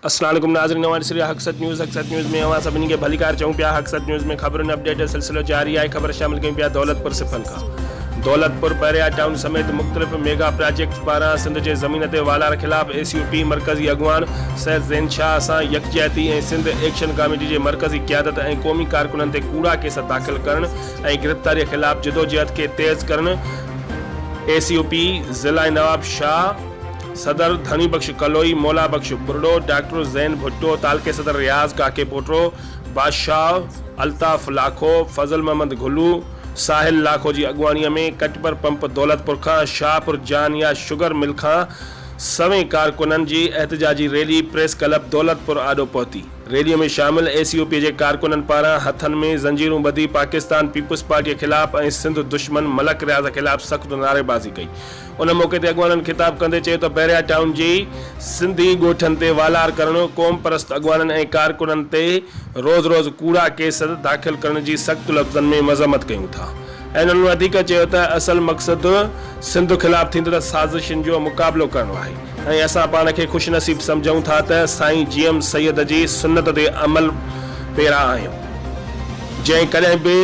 अस्सलाम वालेकुम नाज़रीन, नवाज़ शरीफ हक़सत न्यूज़ में अवां सभिनी खे भलीकार चऊं पिया। हक़सत न्यूज़ में ख़बरुनि अपडेट जो सिलसिलो जारी आहे। ख़बर शामिल कयूं पिया दौलतपुर सिफन खां। दौलतपुर पहिरियां टाउन समेत मुख़्तलिफ़ मेगा प्रोजेक्ट्स पारां सिंध जे ज़मीन ते वालार ख़िलाफ़ ACOP मरकज़ी अॻुवान सैयद ज़ैन शाह सां यकजहती ऐं सिंध एक्शन कमेटी जे मरकज़ी क़यादत ऐं क़ौमी कारकुननि ते कूड़ा केस दाख़िल करणु ऐं गिरफ़्तारीअ ख़िलाफ़ जिदोजहद खे तेज़ करणु। ACOP ज़िला नवाब शाह, सदर धनी बख्श कलोई, मौला बख्श बुरडो, डॉक्टर ज़ैन भुट्टो, तालके सदर रियाज काके पोटरो, बादशाह अल्ताफ लाखो, फजल मोहम्मद घुल्लू, साहिल लाखो जी अॻुवाणीअ में कटपर पंप दौलतपुर खां शाहपुर जान या शुगर मिल खां सवें कारकुननि जी एहतजाजी रैली प्रेस क्लब दौलतपुर आॾो पहुती। रैलीअ में शामिल ACOP जे कारकुननि पारां हथनि में ज़ंजीरूं ॿधी पाकिस्तान पीपुल्स पार्टीअ ख़िलाफ़ ऐं सिंध दुश्मन मलक रियाज़ ख़िलाफ़ सख़्तु नारेबाज़ी कई। उन मौक़े ते अॻुवाननि ख़िताब कंदे चयो त पहिरियां टाउन जी सिंधी ॻोठनि ते वालार करणु, क़ौम परस्त अॻुवाननि ऐं कारकुननि ते रोज़ रोज़ कूड़ा केस दाख़िल करण जी सख़्त लफ़्ज़नि में मज़म्मत कयूं था। ऐं उन्हनि वधीक चयो त असल मक़सदु सिंध ख़िलाफ़ थींदड़ साज़िशुनि जो मुक़ाबिलो करणो आहे ऐं असां पाण खे ख़ुशनसीब सम्झूं था त साईं GM सैयद जी सुन्नत ते अमल पेरा आहियूं, जंहिं कॾहिं बि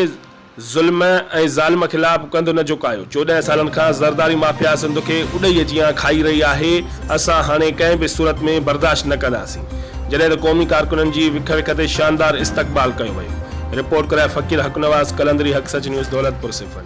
ज़ुल्म ऐं ज़ालिम ख़िलाफ़ कंधु न झुकायो। 14 सालनि खां ज़रदारी माफ़िया सिंध खे उॾईअ जीअं खाई रही आहे। असां हाणे कंहिं बि सूरत में बर्दाश्त न कंदासीं। जॾहिं त क़ौमी कारकुननि जी विख विख ते शानदार इस्तक़बाल कयो वियो। रिपोर्ट कराए फ़कीर हक़ नवाज़, कलंदरी हक़सत न्यूज़, दौलतपुर सिफन।